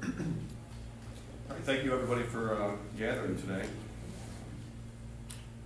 All right, thank you everybody for gathering today.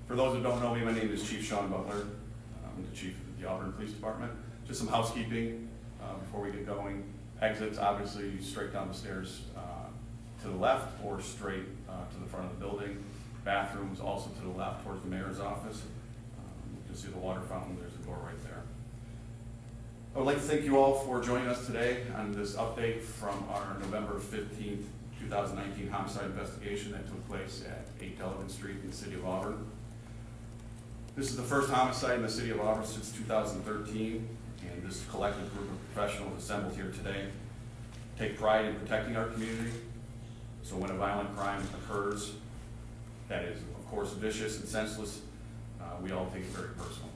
For those that don't know me, my name is Chief Sean Butler. I'm the Chief of the Auburn Police Department. Just some housekeeping before we get going. Exits obviously straight down the stairs to the left or straight to the front of the building. Bathrooms also to the left towards the mayor's office. You'll see the water fountain, there's a door right there. I would like to thank you all for joining us today on this update from our November 15th, 2019 homicide investigation that took place at 8 Delevan Street in the city of Auburn. This is the first homicide in the city of Auburn since 2013, and this collective group of professionals assembled here today take pride in protecting our community. So when a violent crime occurs that is, of course, vicious and senseless, we all take it very personal.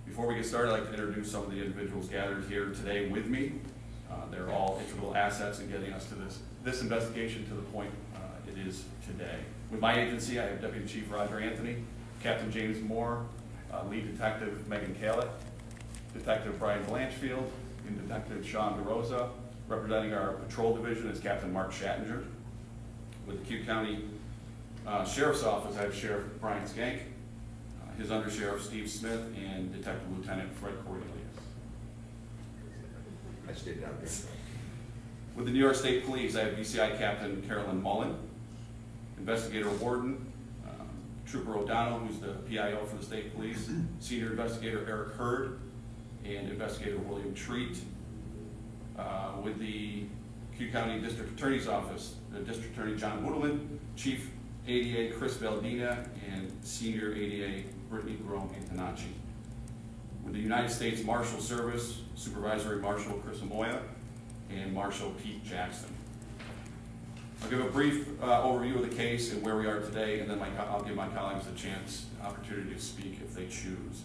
Before we get started, I'd like to introduce some of the individuals gathered here today with me. They're all integral assets in getting us to this investigation to the point it is today. With my agency, I have Deputy Chief Roger Anthony, Captain James Moore, Lead Detective Megan Callett, Detective Brian Blanchfield, and Detective Sean DeRosa. Representing our patrol division is Captain Mark Schattinger. With the Cayuga County Sheriff's Office, I have Sheriff Brian Skank, his Undersheriff Steve Smith, and Detective Lieutenant Fred Cornelius. I stayed down there. With the New York State Police, I have BCI Captain Carolyn Mullen, Investigator Warden, Trooper O'Donnell, who's the PIO for the State Police, Senior Investigator Eric Hurd, and Investigator William Treat. With the Cayuga County District Attorney's Office, the District Attorney John Woodleman, Chief ADA Chris Valdina, and Senior ADA Brittany Jerome-Antonacci. With the United States Marshal Service, Supervisory Marshal Chris Amoya, and Marshal Pete Jackson. I'll give a brief overview of the case and where we are today, and then I'll give my colleagues a opportunity to speak if they choose.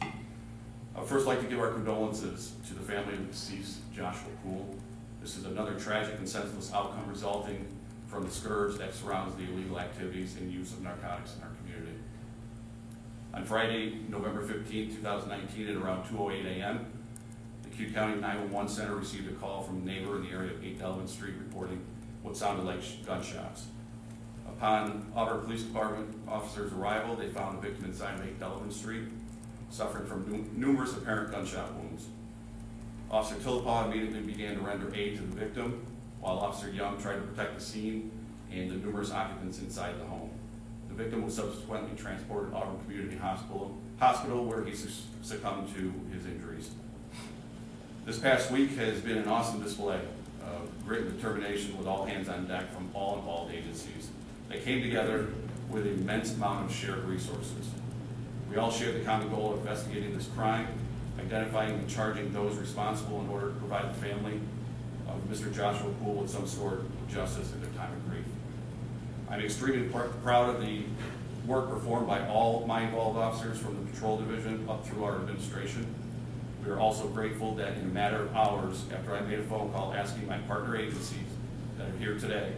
I'd first like to give our condolences to the family of the deceased Joshua Poole. This is another tragic and senseless outcome resulting from the scourge that surrounds the illegal activities and use of narcotics in our community. On Friday, November 15, 2019, at around 2:08 a.m., the Cayuga County 911 Center received a call from a neighbor in the area of 8 Delevan Street reporting what sounded like gunshots. Upon Auburn Police Department officers' arrival, they found the victim inside of 8 Delevan Street, suffering from numerous apparent gunshot wounds. Officer Tillepaugh immediately began to render aid to the victim, while Officer Young tried to protect the scene and the numerous occupants inside the home. The victim was subsequently transported to Auburn Community Hospital where he succumbed to his injuries. This past week has been an awesome display of grit and determination with all hands on deck from all involved agencies. They came together with an immense amount of shared resources. We all share the common goal of investigating this crime, identifying and charging those responsible in order to provide the family of Mr. Joshua Poole with some sort of justice in their time of grief. I'm extremely proud of the work performed by all my involved officers from the patrol division up through our administration. We are also grateful that in a matter of hours after I made a phone call asking my partner agencies that are here today,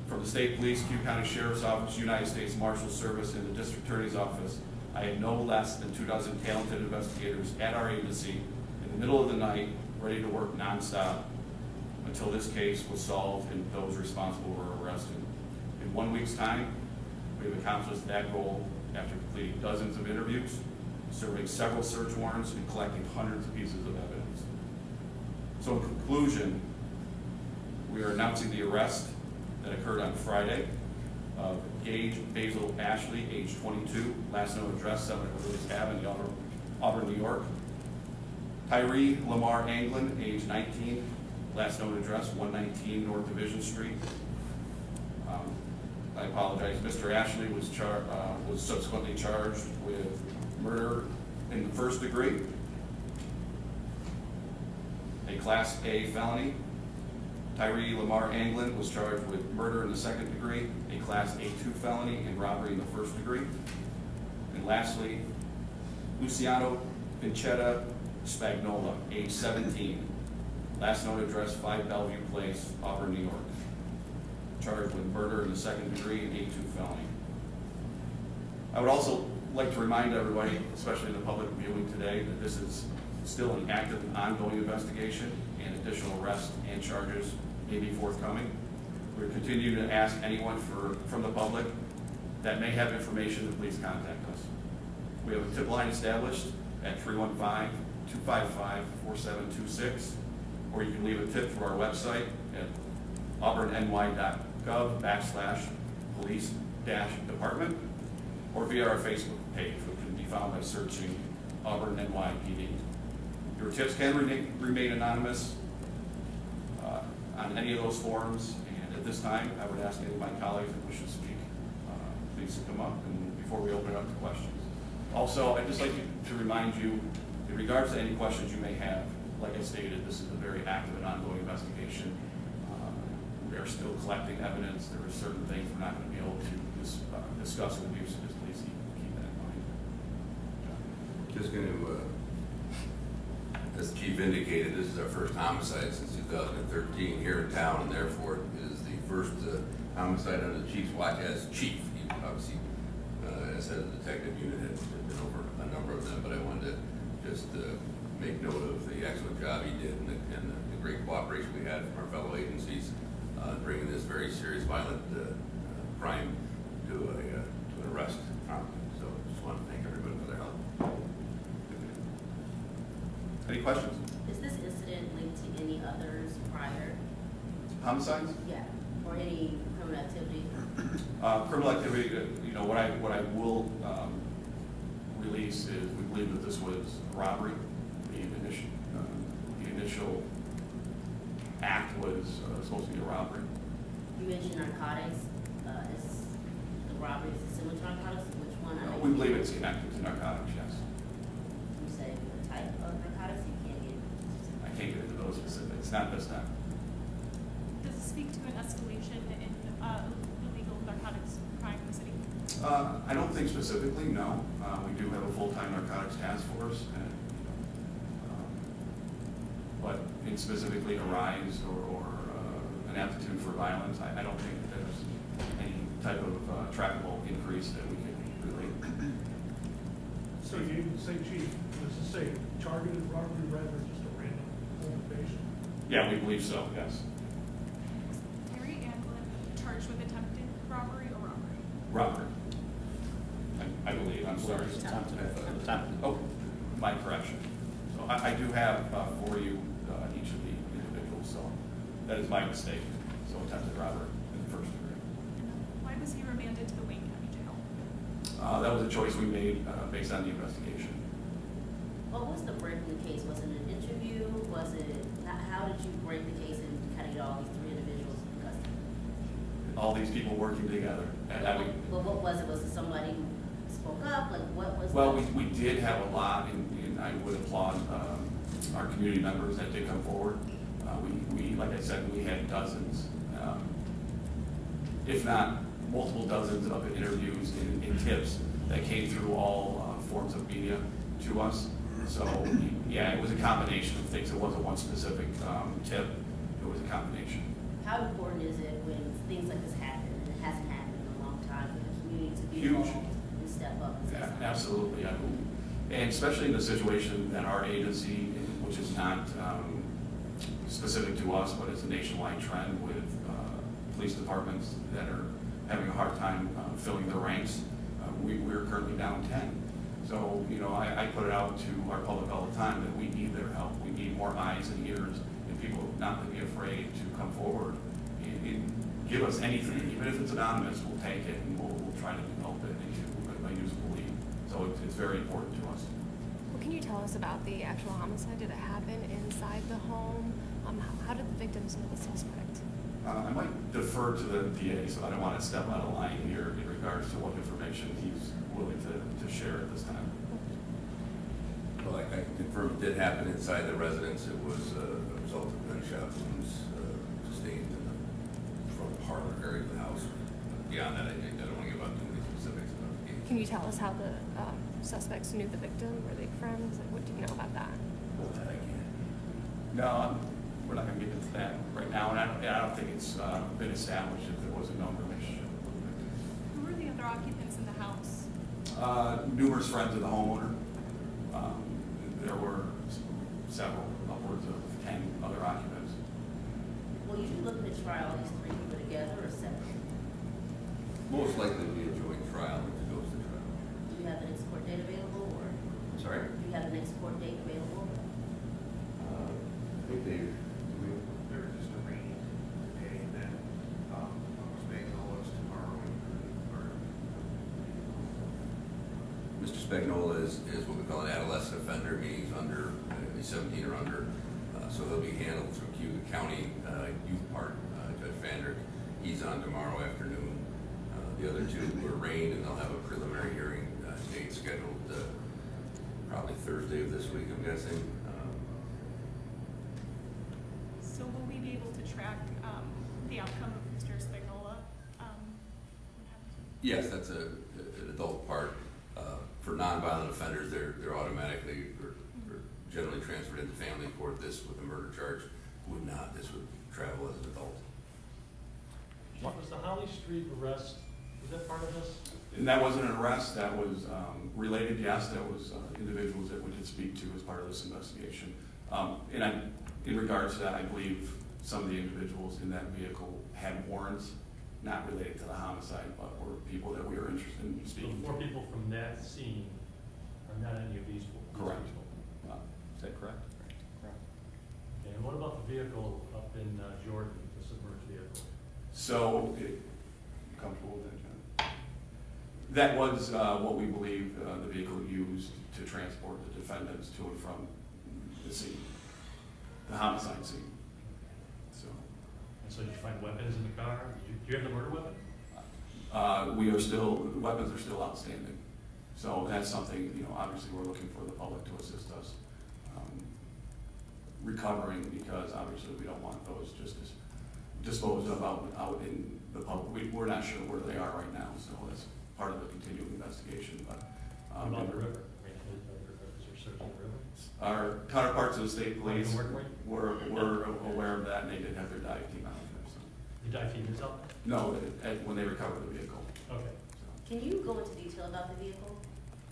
from the State Police, Cayuga County Sheriff's Office, United States Marshals Service, and the District Attorney's Office, I had no less than 2 dozen talented investigators at our agency in the middle of the night, ready to work nonstop until this case was solved and those responsible were arrested. In 1 week's time, we have accomplished that goal after completing dozens of interviews, serving several search warrants, and collecting hundreds of pieces of evidence. So in conclusion, we are announcing the arrest that occurred on Friday of Gage Basil Ashley, age 22, last known address 7 Willis Avenue, Auburn, New York. Tyree Lamar Anglin, age 19, last known address 119 North Division Street. I apologize. Mr. Ashley was subsequently charged with murder in the first degree, a Class A felony. Tyree Lamar Anglin was charged with murder in the second degree, a Class A2 felony, and robbery in the first degree. And lastly, Luciano Vincetta Spagnola, age 17, last known address 5 Bellevue Place, Auburn, New York, charged with murder in the second degree and A2 felony. I would also like to remind everybody, especially the public viewing today, that this is still an active and ongoing investigation, and additional arrests and charges may be forthcoming. We continue to ask anyone from the public that may have information to please contact us. We have a tip line established at 315-255-4726, or you can leave a tip through our website at auburnny.gov/police-department, or via our Facebook page, which can be found by searching Auburn NYPD. Your tips can remain anonymous on any of those forums, and at this time, I would ask any of my colleagues that wish to speak, please come up and before we open it up to questions. Also, I'd just like to remind you, in regards to any questions you may have, like I stated, this is a very active and ongoing investigation. We are still collecting evidence. There are certain things we're not going to be able to discuss with you, so just please keep that in mind. Just going to, as the chief indicated, this is our first homicide since 2013 here in town, and therefore it is the first homicide under the chief's watch as chief. He obviously, as head of the detective unit, had been over a number of them, but I wanted to just make note of the excellent job he did and the great cooperation we had from our fellow agencies, bringing this very serious violent crime to an arrest promptly. So just want to thank everybody for their help. Any questions? Is this incident linked to any others prior? Homicides? Yeah, or any criminal activity? Criminal activity, what I will release is we believe that this was a robbery. The initial act was supposed to be a robbery. You mentioned narcotics. Is the robbery similar to narcotics? Which one? We believe it's connected to narcotics, yes. You say the type of narcotics? You can't get I can't get into those specifics, not this time. Does it speak to an escalation in illegal narcotics crime in the city? I don't think specifically, no. We do have a full-time narcotics task force, and, but in specifically a rise or an aptitude for violence, I don't think that there's any type of trackable increase that we can relate. So you say, Chief, does it say targeted robbery rather than just a random home invasion? Yeah, we believe so, yes. Was Terry Anglin charged with attempted robbery or robbery? Robbery. I believe, I'm sorry. Oh, my correction. So I do have for you each of the individuals, so that is my mistake. So attempted robbery in the first degree. Why was he remanded to the Wayne County Jail? That was a choice we made based on the investigation. What was the break in the case? Was it an interview? Was it, how did you break the case and kind of get all these three individuals in custody? All these people working together and having. But what was it? Was it somebody who spoke up? Like what was Well, we did have a lot, and I would applaud our community members that did come forward. We like I said, we had dozens, if not multiple dozens of interviews and tips that came through all forms of media to us. So, yeah, it was a combination of things. It wasn't one specific tip. It was a combination. How important is it when things like this happen, and it hasn't happened in a long time, for the community to be Huge. involved and step up? And say Yeah, something? absolutely. And especially in the situation that our agency, which is not specific to us, but it's a nationwide trend with police departments that are having a hard time filling their ranks. We're currently down 10. So, I put it out to our public all the time that we need their help. We need more eyes and ears and people not to be afraid to come forward and give us anything. Even if it's anonymous, we'll take it and we'll try to develop it into a usable lead. So it's very important to us. Well, can you tell us about the actual homicide? Did it happen inside the home? How did the victims know the suspect? I might defer to the DA, so I don't want to step out of line here in regards to what information he's willing to share at this time. Well, I can confirm it did happen inside the residence. It was a result of gunshot wounds sustained in the front parlor area of the house. Beyond that, I don't want to give out too many specifics about the case. Can you tell us how the suspects knew the victim? Were they friends? What do you know about that? Well, that I can't. No, we're not going to get into that right now, and I don't think it's been established if there was a known relationship with the victim. Who were the other occupants in the house? Numerous friends of the homeowner. There were several, upwards of 10 other occupants. Well, you look at the trial, these three people together. together or separate? Most likely it'll be a joint trial if it goes to trial. Do you have the next court date available, or do Sorry? you have the next court date available? I think they, They're just arraigned today, and then, Spagnuolo's tomorrow. Mr. Spagnola is what we call an adolescent offender, meaning he's under, he's 17 or under. So he'll be handled through Cayuga County Youth Park, Judge Vandrick. He's on tomorrow afternoon. The other two were arraigned, and they'll have a preliminary hearing date scheduled probably Thursday of this week, I'm guessing. So will we be able to track the outcome of Mr. Spagnola? What happens? Yes, that's an adult part. For nonviolent offenders, they're automatically or generally transferred into family court. This with a murder charge would not. This would travel as an adult. Was the Holly Street arrest, was that part of this? And that wasn't an arrest, that was related, yes, that was individuals that we did speak to as part of this investigation. In regards to that, I believe some of the individuals in that vehicle had warrants, not related to the homicide, but were people that we were interested in So speaking the four to. people from that scene are not any of these four? Correct. people? Is that correct? Okay, and what about the vehicle up in Jordan, the submerged vehicle? So, comfortable with that, John? That was what we believe the vehicle used to transport the defendants to and from the scene, the homicide scene. So, And so did you find weapons in the car? Do you have the murder weapon? weapons are still outstanding. So that's something, obviously we're looking for the public to assist us recovering, because obviously we don't want those just disposed of out in the public. We're not sure where they are right now, so that's part of the continuing investigation, but. What about the river? I mean, is there searching the river? Our counterparts of the state police Working with? were aware of that, and they did have their dive team out there, so. The dive team is out there? No, when they recovered the vehicle. Okay. So. Can you go into detail about the vehicle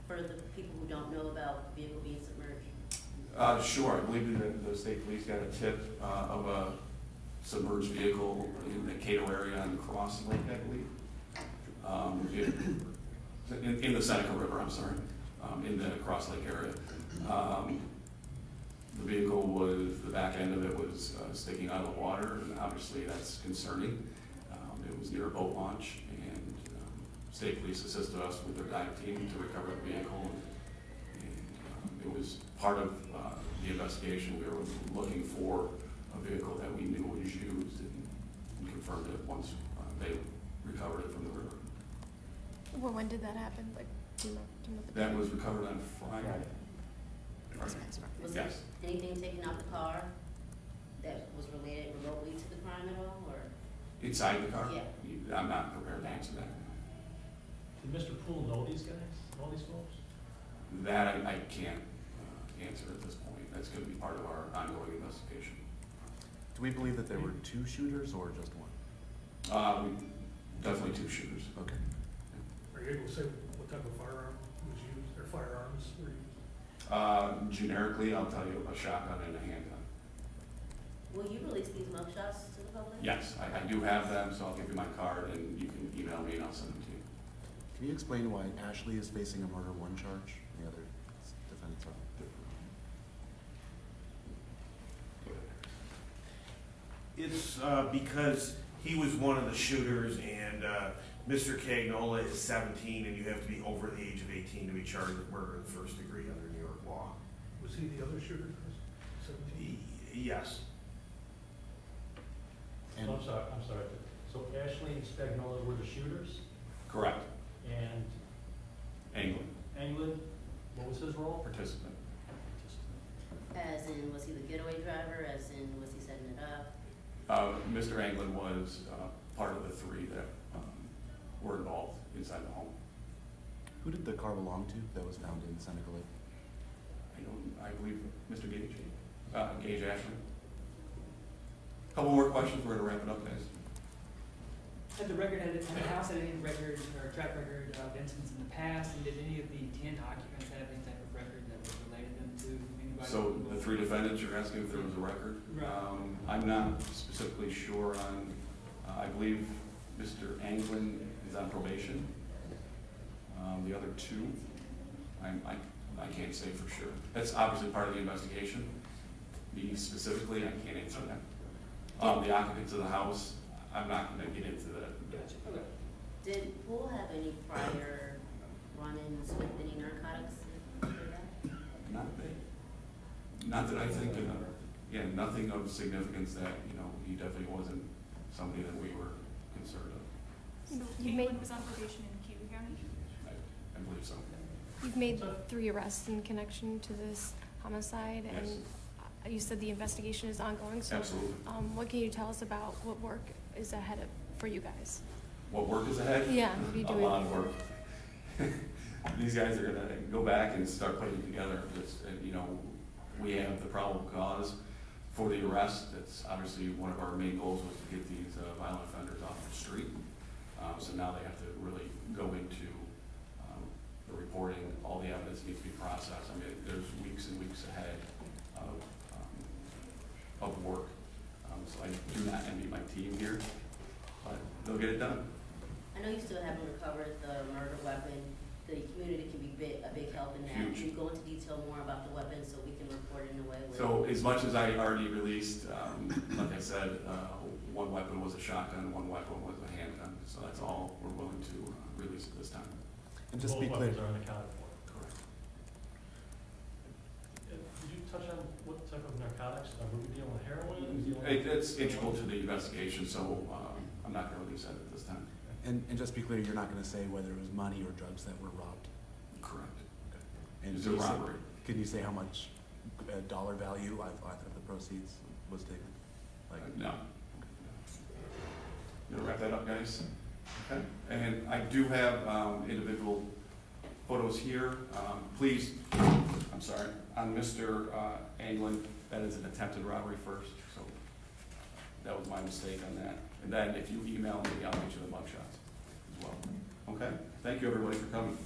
for the people who don't know about the vehicle being submerged? Sure, I believe that the state police got a tip of a submerged vehicle in the Cato area on Cross Lake, I believe. In the Seneca River, I'm sorry, in the Cross Lake area. The vehicle was, the back end of it was sticking out of the water, and obviously that's concerning. It was near a boat launch, and state police assisted us with their dive team to recover the vehicle. And it was part of the investigation. We were looking for a vehicle that we knew was used, and confirmed it once they recovered it from the river. Well, when did that happen? Like, do you know the That was recovered on Friday. This past Friday? Was Yes. anything taken out the car that was related remotely to the crime at all, or? Inside the car? Yeah. I'm not prepared to answer that. Did Mr. Poole know these guys, know these folks? That I can't answer at this point. That's going to be part of our ongoing investigation. Do we believe that there were two shooters or just one? Definitely two shooters. Okay. Are you able to say what type of firearm was used, or firearms were used? Generically, I'll tell you a shotgun and a handgun. Will you release these mugshots to the public? Yes, I do have them, so I'll give you my card and you can email me and I'll send them to you. Can you explain why Ashley is facing a murder one charge and the other defendants are? It's because he was one of the shooters, and Mr. Cagnola is 17, and you have to be over the age of 18 to be charged with murder in the first degree under New York law. Was he the other shooter, Chris? 17? Yes. And I'm sorry. So Ashley and Spagnola were the shooters, Correct. and England, Englund, what was his role? participant. As in, was he the getaway driver, as in, was he setting it up? Mr. England was part of the three that were involved inside the home. who did the car belong to that was found in Seneca Lake? I believe Mr. Gage, Gage Ashman. Couple more questions, we're gonna wrap it up, guys. Had the record, had the house had any record or track record of incidents in the past, and did any of the 10 occupants have any type of record that was related them to anybody? So the three defendants, you're asking if there was a record? Right. I'm not specifically sure on I believe Mr. Anglin is on probation. The other two, I can't say for sure. That's obviously part of the investigation. Me specifically, I can't answer that. The occupants of the house, I'm not gonna get into that. Gotcha, okay. Did Poole have any prior run-ins with any narcotics? Not that I think of. Yeah, nothing of significance that, he definitely wasn't somebody that we were concerned of. So You made- Caitlin was on probation in Cayuga County? I believe so. You've made 3 arrests in connection to this homicide, and Yes. you said the investigation is ongoing, so Absolutely. what can you tell us about what work is ahead for you guys? What work is ahead? Yeah, what are you A doing? lot of work. These guys are gonna go back and start putting together this, we have the probable cause for the arrest. That's obviously one of our main goals was to get these violent offenders off the street. So now they have to really go into the reporting, all the evidence needs to be processed. I mean, there's weeks and weeks ahead of work. So I do not envy my team here, but they'll get it done. I know you still haven't recovered the murder weapon. The community can be a big help in that. Huge. Can you go into detail more about the weapon so we can report it in a way where? So as much as I already released, like I said, one weapon was a shotgun, one weapon was a handgun. So that's all we're willing to release at this time. And just to be Both clear, weapons are unaccounted for. Correct. Did you touch on what type of narcotics? Are we dealing with heroin? Are we dealing with- It's integral to the investigation, so I'm not gonna release that at this time. and just to be clear, you're not gonna say whether it was money or drugs that were robbed? Correct. And It's can a you say- robbery. Can you say how much dollar value of the proceeds was taken? Like, No. You gonna wrap that up, guys? Okay. And I do have individual photos here. Please, I'm sorry, on Mr. Anglin, that is an attempted robbery first, so that was my mistake on that. And then if you email me, I'll get you the mugshots as well. Okay? Thank you, everybody, for coming.